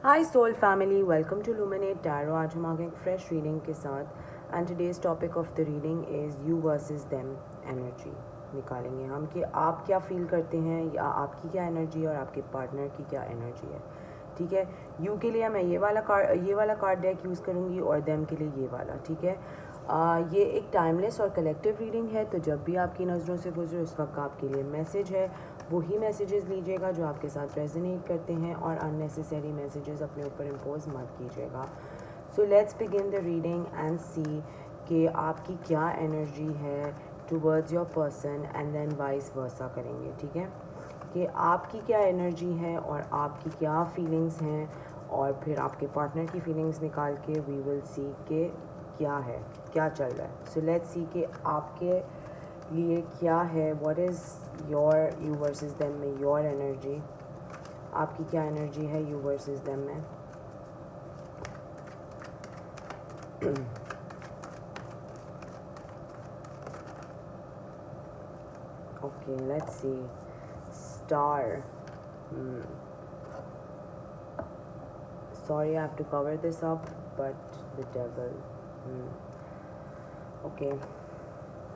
Hi soul family, welcome to Luminate tarot. आज हम आ गए एक फ्रेश रीडिंग के साथ and today's topic of the reading is you versus them energy. निकालेंगे हम कि आप क्या फील करते हैं या आपकी क्या एनर्जी है और आपके पार्टनर की क्या एनर्जी है। ठीक है, यू के लिए मैं ये वाला कार्ड डेक यूज़ करूँगी और देम के लिए ये वाला। ठीक है, ये एक टाइमलेस और कलेक्टिव रीडिंग है, तो जब भी आपकी नज़रों से गुजरे उस वक्त आपके लिए मैसेज है वही मैसेजेस लीजिएगा जो आपके साथ रेजोनेट करते हैं, और अननेसेसरी मैसेजेस अपने ऊपर इम्पोज मत कीजिएगा। So let's begin the reading and see कि आपकी क्या एनर्जी है towards your person and then vice versa करेंगे। ठीक है, कि आपकी क्या एनर्जी है और आपकी क्या फीलिंग्स हैं, और फिर आपके पार्टनर की फीलिंग्स निकाल के वी विल सी के क्या है, क्या चल रहा है। सो लेट्स सी कि आपके लिए क्या है, what is your you versus them में योर एनर्जी। आपकी क्या एनर्जी है यू वर्सेस देम में। Okay, let's see. Star, sorry I have to cover this up, but the devil. Okay,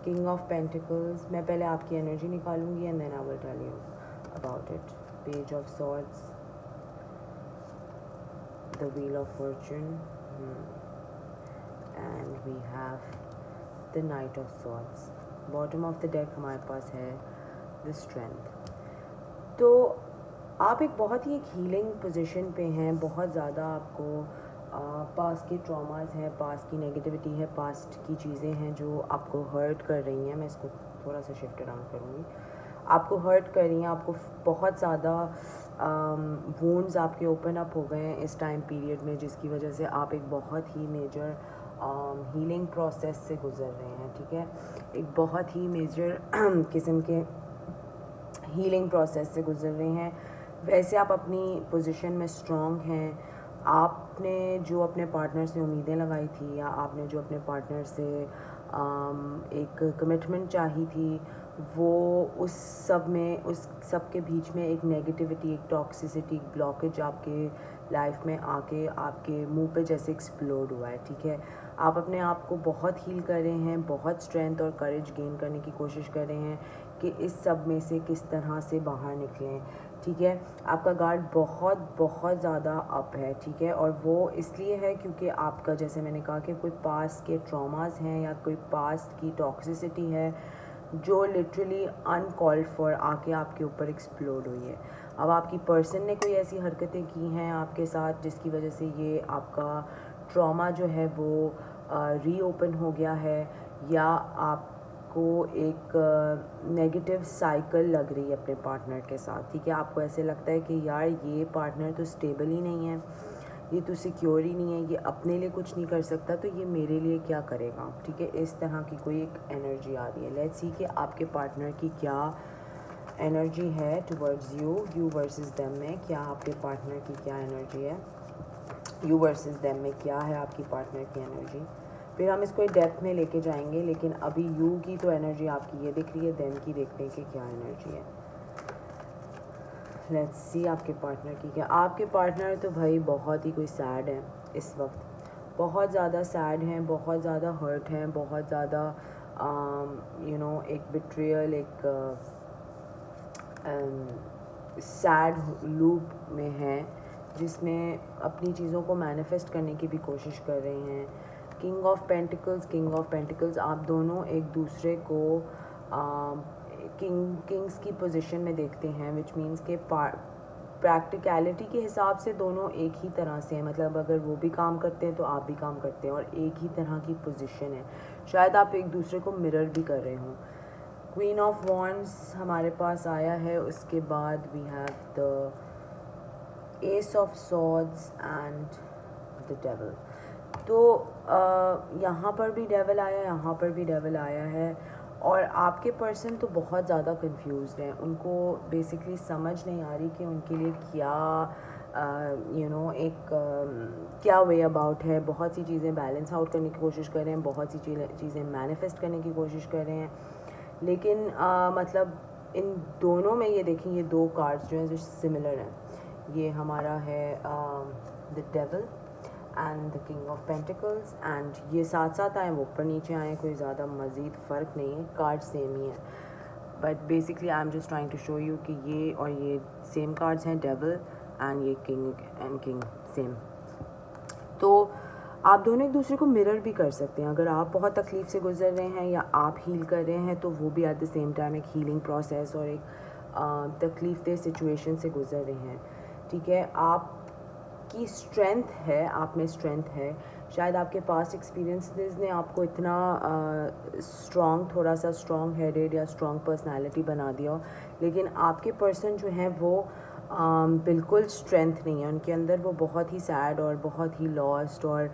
king of pentacles. मैं पहले आपकी एनर्जी निकालूंगी and then I will tell you about it. Page of swords, the wheel of fortune, and we have the knight of swords. Bottom of the deck हमारे पास है the strength. तो आप एक बहुत ही एक हीलिंग पोजीशन पे हैं, बहुत ज़्यादा आपको पास्ट के ट्रॉमास हैं, पास्ट की नेगेटिविटी है, पास्ट की चीज़ें हैं जो आपको हर्ट कर रही हैं। मैं इसको थोड़ा सा शिफ्ट अराउंड करूँगी। आपको हर्ट कर रही हैं, आपको बहुत ज़्यादा वुंड्स आपके ओपन अप हो गए हैं इस टाइम पीरियड में, जिसकी वजह से आप एक बहुत ही मेजर हीलिंग प्रोसेस से गुज़र रहे हैं। ठीक है, एक बहुत ही मेजर किस्म के हीलिंग प्रोसेस से गुजर रहे हैं। वैसे आप अपनी पोजीशन में स्ट्रॉन्ग हैं। आपने जो अपने पार्टनर से उम्मीदें लगाई थी, या आपने जो अपने पार्टनर से एक कमिटमेंट चाही थी, वो उस सब के बीच में एक नेगेटिविटी, एक टॉक्सिसिटी, एक ब्लॉकेज आपके लाइफ में आके आपके मुंह पे जैसे एक्सप्लोड हुआ है। ठीक है, आप अपने आप को बहुत हील कर रहे हैं, बहुत स्ट्रेंथ और करेज गेन करने की कोशिश कर रहे हैं कि इस सब में से किस तरह से बाहर निकलें। ठीक है, आपका गार्ड बहुत बहुत ज़्यादा अप है। ठीक है, और वो इसलिए है क्योंकि आपका, जैसे मैंने कहा, कि कोई पास्ट के ट्रॉमास हैं या कोई पास्ट की टॉक्सिसिटी है जो लिटरली अनकॉल्ड फॉर आके आपके ऊपर एक्सप्लोड हुई है। अब आपकी पर्सन ने कोई ऐसी हरकतें की हैं आपके साथ जिसकी वजह से ये आपका ट्रॉमा जो है वो रीओपन हो गया है, या आपको एक नेगेटिव साइकिल लग रही है अपने पार्टनर के साथ। ठीक है, आपको ऐसे लगता है कि यार ये पार्टनर तो स्टेबल ही नहीं है, ये तो सिक्योर ही नहीं है, ये अपने लिए कुछ नहीं कर सकता, तो ये मेरे लिए क्या करेगा। ठीक है, इस तरह की कोई एक एनर्जी आ रही है। लेट्स सी कि आपके पार्टनर की क्या एनर्जी है टुवर्ड्स यू वर्सेस देम में। क्या आपके पार्टनर की क्या एनर्जी है यू वर्सेस देम में, क्या है आपकी पार्टनर की एनर्जी। फिर हम इसको डेप्थ में लेके जाएंगे, लेकिन अभी यू की तो एनर्जी आपकी ये दिख रही है, देम की देखते हैं कि क्या एनर्जी है। लेट्स सी आपके पार्टनर की क्या। आपके पार्टनर तो भाई बहुत ही कोई सैड है इस वक्त, बहुत ज़्यादा सैड हैं, बहुत ज़्यादा हर्ट हैं, बहुत ज़्यादा एक बिट्रियल, एक सैड लूप में हैं, जिसमें अपनी चीज़ों को मैनिफेस्ट करने की भी कोशिश कर रहे हैं। किंग ऑफ पेंटिकल्स, आप दोनों एक दूसरे को किंग्स की पोजीशन में देखते हैं, विच मीन्स के प्रैक्टिकलिटी के हिसाब से दोनों एक ही तरह से हैं। मतलब अगर वो भी काम करते हैं तो आप भी काम करते हैं, और एक ही तरह की पोजीशन है। शायद आप एक दूसरे को मिरर भी कर रहे हों। क्वीन ऑफ वॉन्ड्स हमारे पास आया है, उसके बाद we have the ace of swords and the devil. तो यहाँ पर भी डेविल आया, यहाँ पर भी डेविल आया है, और आपके पर्सन तो बहुत ज़्यादा कंफ्यूज्ड हैं। उनको बेसिकली समझ नहीं आ रही कि उनके लिए क्या क्या वे अबाउट है। बहुत सी चीज़ें बैलेंस आउट करने की कोशिश कर रहे हैं, बहुत सी चीज़ें मैनिफेस्ट करने की कोशिश कर रहे हैं, लेकिन मतलब इन दोनों में ये देखें, ये दो कार्ड्स जो हैं जो सिमिलर हैं। ये हमारा है the devil and the king of pentacles, and ये साथ साथ आए, वो ऊपर नीचे आए, कोई ज़्यादा मज़ीद फ़र्क नहीं है, कार्ड सेम ही है, but basically I am just trying to show you कि ये और ये सेम कार्ड्स हैं, डेविल एंड ये किंग सेम। तो आप दोनों एक दूसरे को मिरर भी कर सकते हैं। अगर आप बहुत तकलीफ़ से गुजर रहे हैं या आप हील कर रहे हैं, तो वो भी एट द सेम टाइम एक हीलिंग प्रोसेस और एक तकलीफ़ दे सिचुएशन से गुजर रहे हैं, ठीक है। आपकी स्ट्रेंथ है, आप में स्ट्रेंथ है, शायद आपके पास एक्सपीरियंसेस ने आपको इतना स्ट्रॉन्ग, थोड़ा सा स्ट्रॉन्ग हेडेड या स्ट्रॉन्ग पर्सनालिटी बना दिया हो, लेकिन आपके पर्सन जो हैं वो बिल्कुल स्ट्रेंथ नहीं है उनके अंदर, वो बहुत ही सैड और बहुत ही लॉस्ट और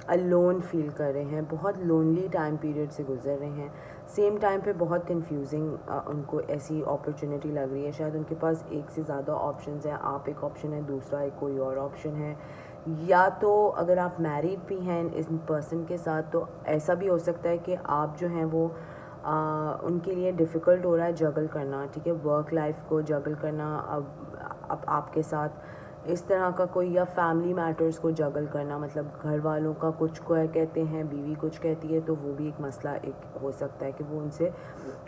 अलोन फील कर रहे हैं, बहुत लोनली टाइम पीरियड से गुजर रहे हैं। सेम टाइम पे बहुत कंफ्यूजिंग उनको ऐसी अपॉर्चुनिटी लग रही है, शायद उनके पास एक से ज़्यादा ऑप्शंस हैं, आप एक ऑप्शन है, दूसरा एक कोई और ऑप्शन है, या तो अगर आप मैरिड भी हैं इस पर्सन के साथ, तो ऐसा भी हो सकता है कि आप जो हैं वो उनके लिए डिफ़िकल्ट हो रहा है जगल करना, ठीक है, वर्क लाइफ को जगल करना अब आपके साथ इस तरह का कोई, या फैमिली मैटर्स को जगल करना, मतलब घर वालों का कुछ को कहते हैं, बीवी कुछ कहती है, तो वो भी एक मसला एक हो सकता है कि वो उनसे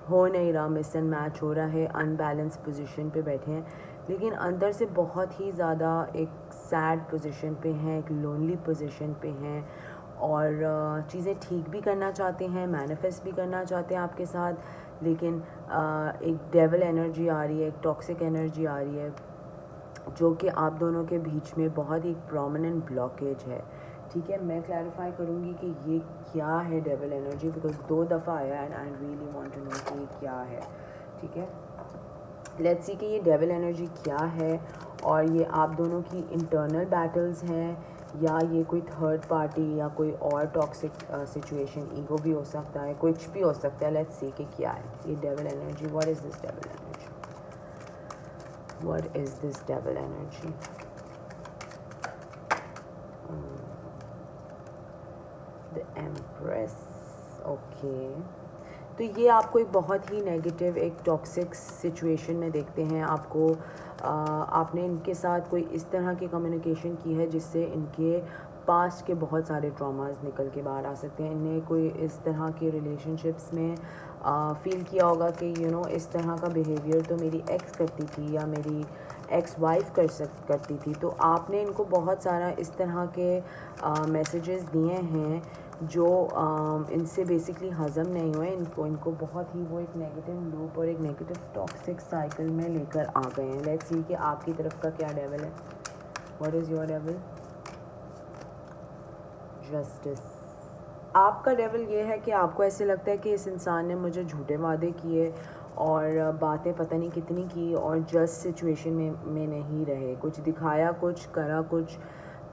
हो नहीं रहा, मिस एंड मैच हो रहा है, अनबैलेंस पोजीशन पे बैठे हैं, लेकिन अंदर से बहुत ही ज़्यादा एक सैड पोजीशन पे हैं, एक लोनली पोजीशन पे हैं, और चीज़ें ठीक भी करना चाहते हैं, मैनिफेस्ट भी करना चाहते हैं आपके साथ, लेकिन एक डेविल एनर्जी आ रही है, एक टॉक्सिक एनर्जी आ रही है, जो कि आप दोनों के बीच में बहुत ही प्रोमिनेंट ब्लॉकेज है, ठीक है। मैं क्लैरिफाई करूँगी कि ये क्या है डेविल एनर्जी, बिकॉज 2 दफ़ा आया and I really want to know कि ये क्या है, ठीक है। लेट्स सी कि ये डेविल एनर्जी क्या है, और ये आप दोनों की इंटरनल बैटल्स हैं, या ये कोई थर्ड पार्टी या कोई और टॉक्सिक सिचुएशन, ईगो भी हो सकता है, कुछ भी हो सकता है। लेट्स सी कि क्या है ये devil energy, what is this devil energy, what is this devil energy. The empress, okay, तो ये आपको एक बहुत ही नेगेटिव, एक टॉक्सिक सिचुएशन में देखते हैं आपको। आपने इनके साथ कोई इस तरह की कम्युनिकेशन की है जिससे इनके पास्ट के बहुत सारे ट्रॉमास निकल के बाहर आ सकते हैं। इन्हें कोई इस तरह के रिलेशनशिप्स में फ़ील किया होगा कि इस तरह का बिहेवियर तो मेरी एक्स करती थी या मेरी एक्स वाइफ करती थी, तो आपने इनको बहुत सारा इस तरह के मैसेजेस दिए हैं जो इनसे बेसिकली हज़म नहीं हुए, इनको बहुत ही वो एक नेगेटिव लूप और एक नेगेटिव टॉक्सिक साइकिल में लेकर आ गए हैं। लेट्स सी कि आपकी तरफ का क्या डेविल है, what is your devil. Justice, आपका डेविल ये है कि आपको ऐसे लगता है कि इस इंसान ने मुझे झूठे वादे किए और बातें पता नहीं कितनी की, और जस्ट सिचुएशन में नहीं रहे, कुछ दिखाया कुछ, करा कुछ,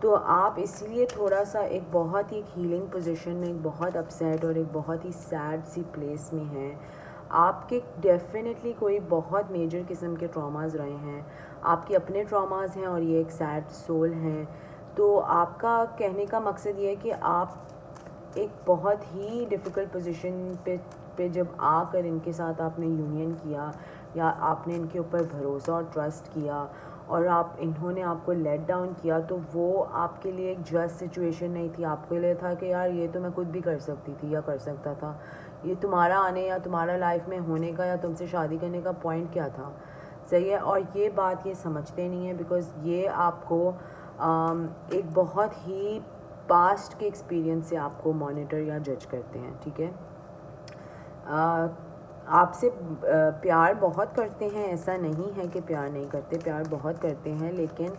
तो आप इसीलिए थोड़ा सा एक बहुत ही एक हीलिंग पोजीशन में, एक बहुत अपसेट और एक बहुत ही सैड सी प्लेस में हैं। आपके डेफिनेटली कोई बहुत मेजर किस्म के ट्रॉमास रहे हैं, आपके अपने ट्रॉमास हैं और ये एक सैड सोल हैं। तो आपका कहने का मकसद ये है कि आप एक बहुत ही डिफ़िकल्ट पोजीशन पे जब आकर इनके साथ आपने यूनियन किया, या आपने इनके ऊपर भरोसा और ट्रस्ट किया, और इन्होंने आपको लेट डाउन किया, तो वो आपके लिए एक जस्ट सिचुएशन नहीं थी। आपके लिए था कि यार ये तो मैं खुद भी कर सकती थी या कर सकता था, ये तुम्हारा आने या तुम्हारा लाइफ में होने का या तुमसे शादी करने का पॉइंट क्या था, सही है। और ये बात ये समझते नहीं है, बिकॉज़ ये आपको एक बहुत ही पास्ट के एक्सपीरियंस से आपको मॉनिटर या जज करते हैं, ठीक है। आपसे प्यार बहुत करते हैं, ऐसा नहीं है कि प्यार नहीं करते, प्यार बहुत करते हैं, लेकिन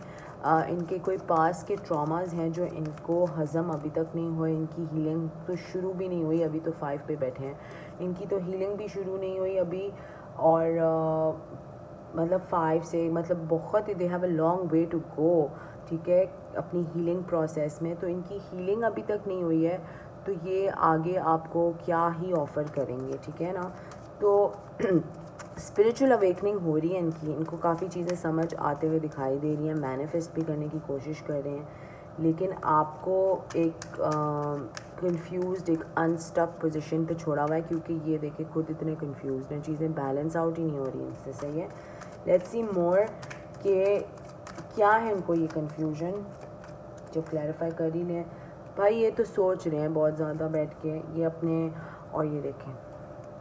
इनके कोई पास के ट्रॉमास हैं जो इनको हज़म अभी तक नहीं हुए, इनकी हीलिंग तो शुरू भी नहीं हुई, अभी तो 5 पे बैठे हैं, इनकी तो हीलिंग भी शुरू नहीं हुई अभी, और मतलब 5 से मतलब बहुत ही, they have a long way to go, ठीक है, अपनी हीलिंग प्रोसेस में। तो इनकी हीलिंग अभी तक नहीं हुई है, तो ये आगे आपको क्या ही ऑफ़र करेंगे, ठीक है ना। तो स्पिरिचुअल अवेकनिंग हो रही है इनको काफ़ी चीज़ें समझ आते हुए दिखाई दे रही हैं, मैनिफेस्ट भी करने की कोशिश कर रहे हैं, लेकिन आपको एक कंफ्यूज्ड, एक अनस्टक पोजीशन पे छोड़ा हुआ है, क्योंकि ये देखिए खुद इतने कंफ्यूज्ड हैं, चीज़ें बैलेंस आउट ही नहीं हो रही इनसे, सही है। लेट्स सी मोर के क्या है इनको ये कन्फ्यूजन, जब क्लैरिफाई कर ही लें भाई। ये तो सोच रहे हैं बहुत ज़्यादा बैठ के ये अपने, और ये देखें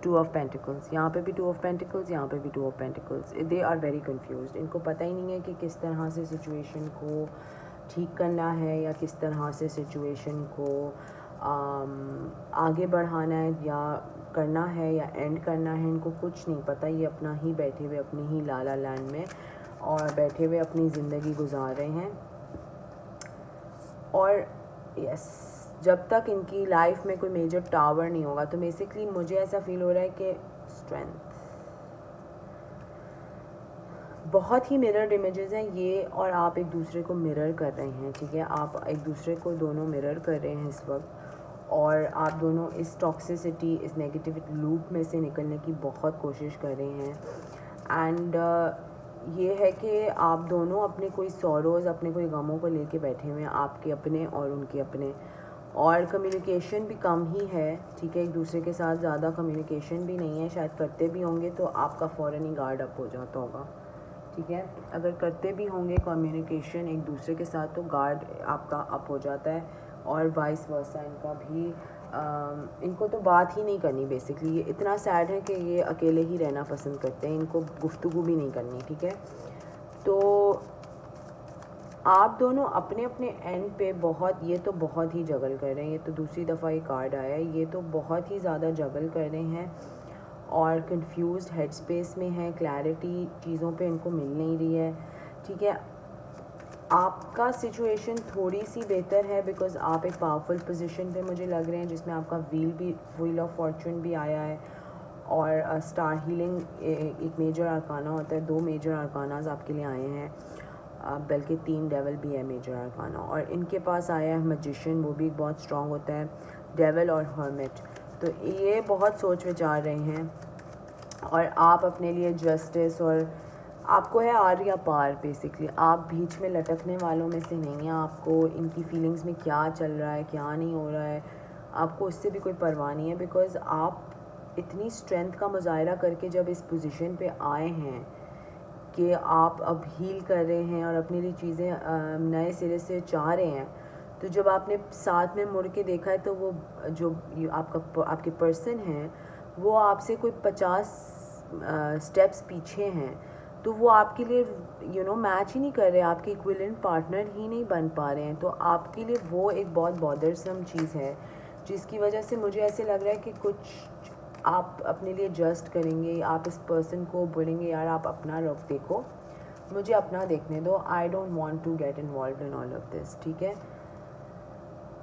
2 ऑफ पेंटिकल्स, यहाँ पे भी 2 ऑफ पेंटिकल्स, यहाँ पे भी 2 of pentacles. They are very confused. इनको पता ही नहीं है कि किस तरह से सिचुएशन को ठीक करना है या किस तरह से सिचुएशन को आगे बढ़ाना है या करना है या एंड करना है। इनको कुछ नहीं पता। ये अपना ही बैठे हुए अपनी ही लाला लैंड में और बैठे हुए अपनी ज़िंदगी गुजार रहे हैं। और यस, जब तक इनकी लाइफ में कोई मेजर टावर नहीं होगा, तो बेसिकली मुझे ऐसा फील हो रहा है कि स्ट्रेंथ, बहुत ही मिरर इमेजेस हैं ये, और आप एक दूसरे को मिरर कर रहे हैं, ठीक है। आप एक दूसरे को दोनों मिरर कर रहे हैं इस वक्त, और आप दोनों इस टॉक्सिसिटी, इस नेगेटिव लूप में से निकलने की बहुत कोशिश कर रहे हैं। एंड ये है कि आप दोनों अपने कोई सॉरोज़, अपने कोई गमों को लेके बैठे हुए हैं, आपके अपने और उनके अपने, और कम्युनिकेशन भी कम ही है, ठीक है। एक दूसरे के साथ ज़्यादा कम्युनिकेशन भी नहीं है। शायद करते भी होंगे तो आपका फ़ौरन ही गार्ड अप हो जाता होगा, ठीक है। अगर करते भी होंगे कम्युनिकेशन एक दूसरे के साथ, तो गार्ड आपका अप हो जाता है, और वाइस वर्सा इनका भी। इनको तो बात ही नहीं करनी बेसिकली। ये इतना सैड है कि ये अकेले ही रहना पसंद करते हैं, इनको गुफ्तगू भी नहीं करनी, ठीक है। तो आप दोनों अपने अपने एंड पे बहुत, ये तो बहुत ही जगल कर रहे हैं। ये तो दूसरी दफ़ा ये कार्ड आया है। ये तो बहुत ही ज़्यादा जगल कर रहे हैं और कंफ्यूज्ड हेड स्पेस में है। क्लैरिटी चीज़ों पे इनको मिल नहीं रही है, ठीक है। आपका सिचुएशन थोड़ी सी बेहतर है बिकॉज़ आप एक पावरफुल पोजीशन पे मुझे लग रहे हैं, जिसमें आपका व्हील ऑफ फॉर्चून भी आया है, और स्टार हीलिंग एक मेजर अरकाना होता है। 2 मेजर अरकानाज आपके लिए आए हैं, बल्कि 3 डेवल भी है मेजर अरकाना। और इनके पास आया है मैजिशियन, वो भी बहुत स्ट्रॉन्ग होता है, डेवल और हर्मिट। तो ये बहुत सोच विचार रहे हैं, और आप अपने लिए जस्टिस, और आपको है आर या पार। बेसिकली आप बीच में लटकने वालों में से नहीं हैं। आपको इनकी फीलिंग्स में क्या चल रहा है, क्या नहीं हो रहा है, आपको उससे भी कोई परवाह नहीं है। बिकॉज़ आप इतनी स्ट्रेंथ का मुजाहरा करके जब इस पोजीशन पे आए हैं कि आप अब हील कर रहे हैं और अपने लिए चीज़ें नए सिरे से चाह रहे हैं, तो जब आपने साथ में मुड़ के देखा है, तो वो जो आपके पर्सन हैं, वो आपसे कोई 50 स्टेप्स पीछे हैं। तो वो आपके लिए मैच ही नहीं कर रहे, आपके इक्विवेलेंट पार्टनर ही नहीं बन पा रहे हैं। तो आपके लिए वो एक बहुत बॉदरसम चीज़ है, जिसकी वजह से मुझे ऐसे लग रहा है कि कुछ आप अपने लिए जस्ट करेंगे। आप इस पर्सन को बोलेंगे, यार आप अपना रुख देखो, मुझे अपना देखने दो, I don't want to get involve in all of this, ठीक है।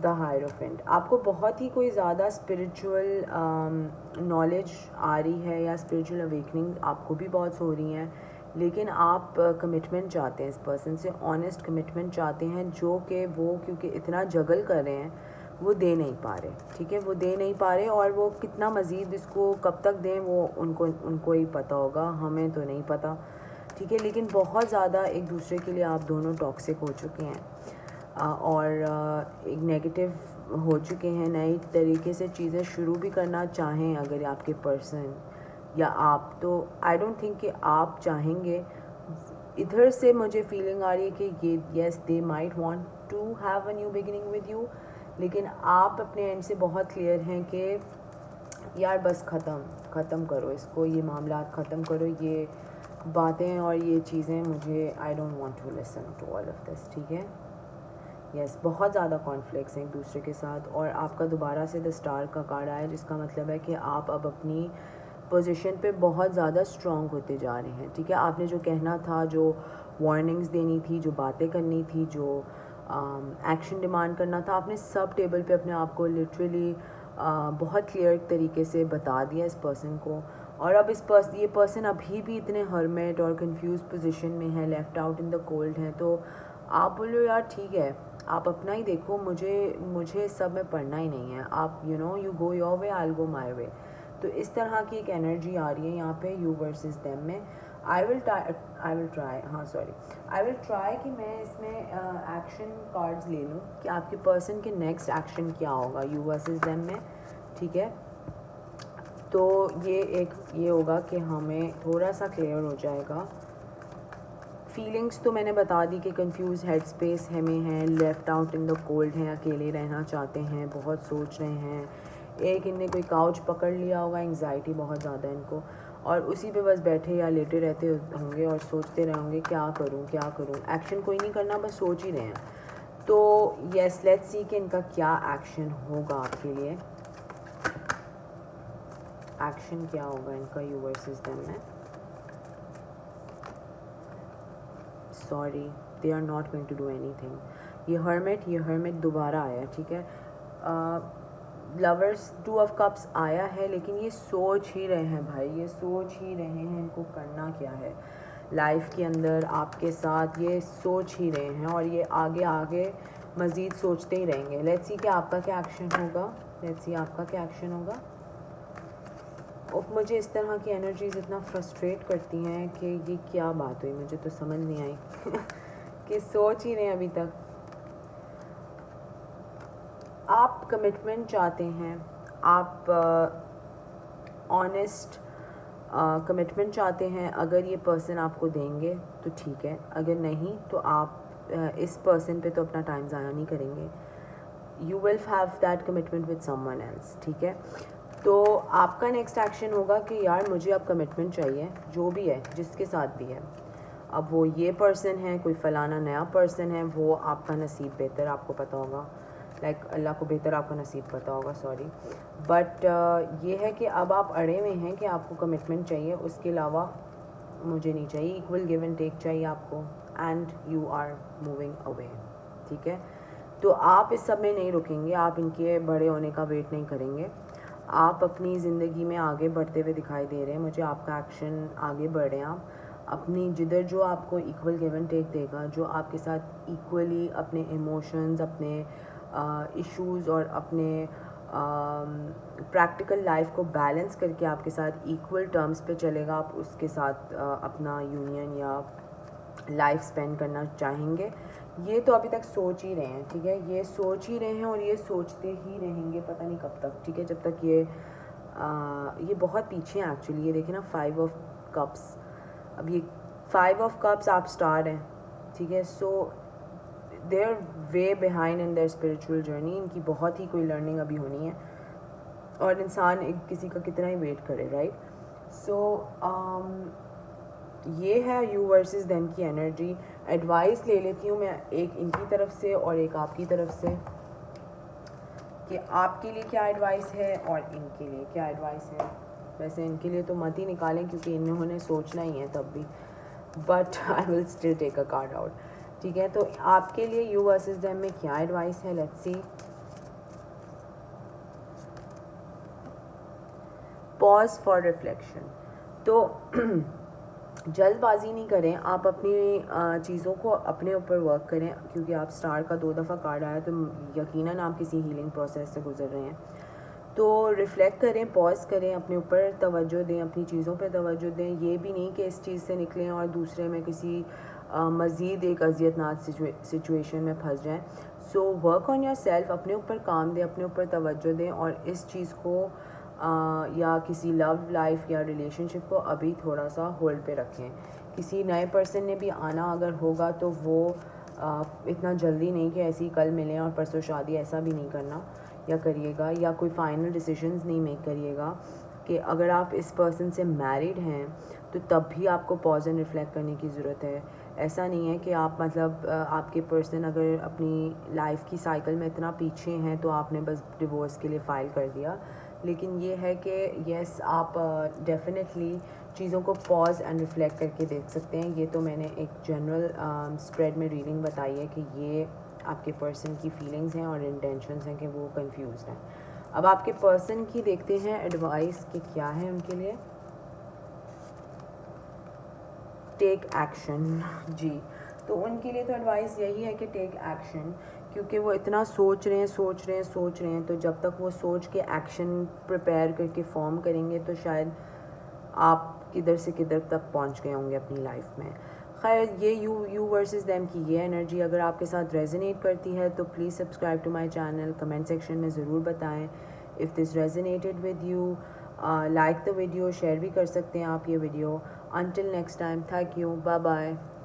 द हायरोफेंट, आपको बहुत ही कोई ज़्यादा स्पिरिचुअल नॉलेज आ रही है, या स्पिरिचुअल अवेकनिंग आपको भी बहुत हो रही हैं, लेकिन आप कमिटमेंट चाहते हैं इस पर्सन से, ऑनेस्ट कमिटमेंट चाहते हैं, जो कि वो क्योंकि इतना जगल कर रहे हैं, वो दे नहीं पा रहे, ठीक है। वो दे नहीं पा रहे, और वो कितना मज़ीद इसको कब तक दें, वो उनको ही पता होगा, हमें तो नहीं पता, ठीक है। लेकिन बहुत ज़्यादा एक दूसरे के लिए आप दोनों टॉक्सिक हो चुके हैं, और एक नेगेटिव हो चुके हैं। नई तरीके से चीज़ें शुरू भी करना चाहें अगर आपके पर्सन या आप, तो आई डोंट थिंक कि आप चाहेंगे। इधर से मुझे फीलिंग आ रही है कि ये yes, they might want to have a new beginning with you, लेकिन आप अपने एंड से बहुत क्लियर हैं कि यार बस ख़त्म करो इसको, ये मामला ख़त्म करो, ये बातें और ये चीज़ें मुझे, I don't want to listen to all of this, ठीक है। यस, बहुत ज़्यादा कॉन्फ्लिक्ट्स हैं एक दूसरे के साथ, और आपका दोबारा से द स्टार का कार्ड आया, जिसका मतलब है कि आप अब अपनी पोजीशन पे बहुत ज़्यादा स्ट्रॉन्ग होते जा रहे हैं, ठीक है। आपने जो कहना था, जो वार्निंग्स देनी थी, जो बातें करनी थी, जो एक्शन डिमांड करना था, आपने सब टेबल पे अपने आप को लिटरली बहुत क्लियर तरीके से बता दिया इस पर्सन को। और अब ये पर्सन अभी भी इतने हर्मिट और कंफ्यूज पोजीशन में है, left out in the cold है। तो आप बोलो यार ठीक है, आप अपना ही देखो, मुझे सब में पढ़ना ही नहीं है। आप you go your way, I will go my way. तो इस तरह की एक एनर्जी आ रही है यहाँ पे यू वर्सेस देम में। आई विल ट्राई कि मैं इसमें एक्शन कार्ड्स ले लूँ कि आपके पर्सन के नेक्स्ट एक्शन क्या होगा यू वर्सेस देम में, ठीक है। तो ये होगा कि हमें थोड़ा सा क्लियर हो जाएगा फीलिंग्स तो मैंने बता दी कि कंफ्यूज हेड स्पेस है में हैं, left out in the cold हैं, अकेले रहना चाहते हैं, बहुत सोच रहे हैं। एक इनने कोई काउच पकड़ लिया होगा, एंग्जाइटी बहुत ज़्यादा है इनको, और उसी पे बस बैठे या लेटे रहते होंगे और सोचते रहे होंगे क्या करूँ क्या करूँ। एक्शन कोई नहीं करना, बस सोच ही रहे हैं। तो येस, लेट्स सी कि इनका क्या एक्शन होगा आपके लिए। एक्शन क्या होगा इनका यू वर्सेस देम में। Sorry, they are not going to do anything. ये हर्मिट दोबारा आया, ठीक है। लवर्स, 2 ऑफ कप्स आया है, लेकिन ये सोच ही रहे हैं भाई, ये सोच ही रहे हैं इनको करना क्या है लाइफ के अंदर आपके साथ, ये सोच ही रहे हैं और ये आगे आगे मज़ीद सोचते ही रहेंगे। लेट्स सी कि आपका क्या एक्शन होगा, लेट्स सी आपका क्या एक्शन होगा। और मुझे इस तरह की एनर्जीज इतना फ्रस्ट्रेट करती हैं कि ये क्या बात हुई, मुझे तो समझ नहीं आई कि सोच ही रहे हैं अभी तक। आप कमिटमेंट चाहते हैं, आप ऑनेस्ट कमिटमेंट चाहते हैं। अगर ये पर्सन आपको देंगे तो ठीक है, अगर नहीं तो आप इस पर्सन पे तो अपना टाइम ज़ाया नहीं करेंगे। You will have that commitment with someone else, ठीक है। तो आपका नेक्स्ट एक्शन होगा कि यार मुझे अब कमिटमेंट चाहिए, जो भी है जिसके साथ भी है। अब वो ये पर्सन है, कोई फ़लाना नया पर्सन है, वो आपका नसीब बेहतर आपको पता होगा, लाइक अल्लाह को बेहतर आपका नसीब पता होगा, सॉरी। बट ये है कि अब आप अड़े हुए हैं कि आपको कमिटमेंट चाहिए, उसके अलावा मुझे नहीं चाहिए। इक्वल गिव एंड टेक चाहिए आपको, and you are moving away, ठीक है। तो आप इस सब में नहीं रुकेंगे, आप इनके बड़े होने का वेट नहीं करेंगे, आप अपनी ज़िंदगी में आगे बढ़ते हुए दिखाई दे रहे हैं मुझे। आपका एक्शन आगे बढ़े, आप अपनी जिधर जो आपको इक्वल गिव एंड टेक देगा, जो आपके साथ इक्वली अपने इमोशंस, अपने इश्यूज़ और अपने प्रैक्टिकल लाइफ को बैलेंस करके आपके साथ इक्वल टर्म्स पे चलेगा, आप उसके साथ अपना यूनियन या लाइफ स्पेंड करना चाहेंगे। ये तो अभी तक सोच ही रहे हैं, ठीक है, ये सोच ही रहे हैं और ये सोचते ही रहेंगे, पता नहीं कब तक, ठीक है, जब तक ये बहुत पीछे हैं एक्चुअली। ये देखें ना, 5 ऑफ कप्स, अब ये 5 ऑफ कप्स आप स्टार हैं, ठीक है। So they are way behind in their spiritual journey, इनकी बहुत ही कोई लर्निंग अभी होनी है, और इंसान एक किसी का कितना ही वेट करे, राइट। सो ये है यू वर्सेस देम की एनर्जी। एडवाइस ले लेती हूँ मैं, एक इनकी तरफ से और एक आपकी तरफ से, कि आपके लिए क्या एडवाइस है और इनके लिए क्या एडवाइस है। वैसे इनके लिए तो मत ही निकालें क्योंकि इन्होंने सोचना ही है तब भी, but I will still take a card out, ठीक है। तो आपके लिए यू वर्सेस देम में क्या एडवाइस है, let's see. Pause for reflection. तो जल्दबाजी नहीं करें, आप अपनी चीज़ों को अपने ऊपर वर्क करें, क्योंकि आप स्टार का 2 दफ़ा कार्ड आया तो यकीनन आप किसी हीलिंग प्रोसेस से गुजर रहे हैं। तो रिफ़्लेक्ट करें, पॉज करें, अपने ऊपर तवज्जो दें, अपनी चीज़ों पे तवज्जो दें। ये भी नहीं कि इस चीज़ से निकलें और दूसरे में किसी मज़ीद एक अजियतनाक सिचुएशन में फंस जाएं। So work on your self, अपने ऊपर काम दें, अपने ऊपर तवज्जो दें, और इस चीज़ को या किसी लव लाइफ या रिलेशनशिप को अभी थोड़ा सा होल्ड पे रखें। किसी नए पर्सन ने भी आना अगर होगा तो वो इतना जल्दी नहीं कि ऐसे ही कल मिलें और परसों शादी, ऐसा भी नहीं करना या करिएगा, या कोई फाइनल डिसीजंस नहीं मेक करिएगा। कि अगर आप इस पर्सन से मैरिड हैं तो तब भी आपको पॉज एंड रिफ्लेक्ट करने की ज़रूरत है। ऐसा नहीं है कि आप मतलब आपके पर्सन अगर अपनी लाइफ की साइकिल में इतना पीछे हैं तो आपने बस डिवोर्स के लिए फ़ाइल कर दिया। लेकिन ये है कि येस, आप डेफिनेटली चीज़ों को पॉज एंड रिफ्लेक्ट करके देख सकते हैं। ये तो मैंने एक जनरल स्प्रेड में रीडिंग बताई है कि ये आपके पर्सन की फीलिंग्स हैं और इंटेंशंस हैं कि वो कंफ्यूज्ड हैं। अब आपके पर्सन की देखते हैं एडवाइस कि क्या है उनके लिए। टेक एक्शन, जी। तो उनके लिए तो एडवाइस यही है कि टेक एक्शन, क्योंकि वो इतना सोच रहे हैं। तो जब तक वो सोच के एक्शन प्रिपेयर करके फॉर्म करेंगे तो शायद आप किधर से किधर तक पहुंच गए होंगे अपनी लाइफ में। खैर, ये यू वर्सेस देम की ये एनर्जी अगर आपके साथ रेजोनेट करती है तो please subscribe to my channel, comment section में ज़रूर बताएं if this resonated with you. Like the video, share भी कर सकते हैं आप ये video. Until next time, thank you, bye bye.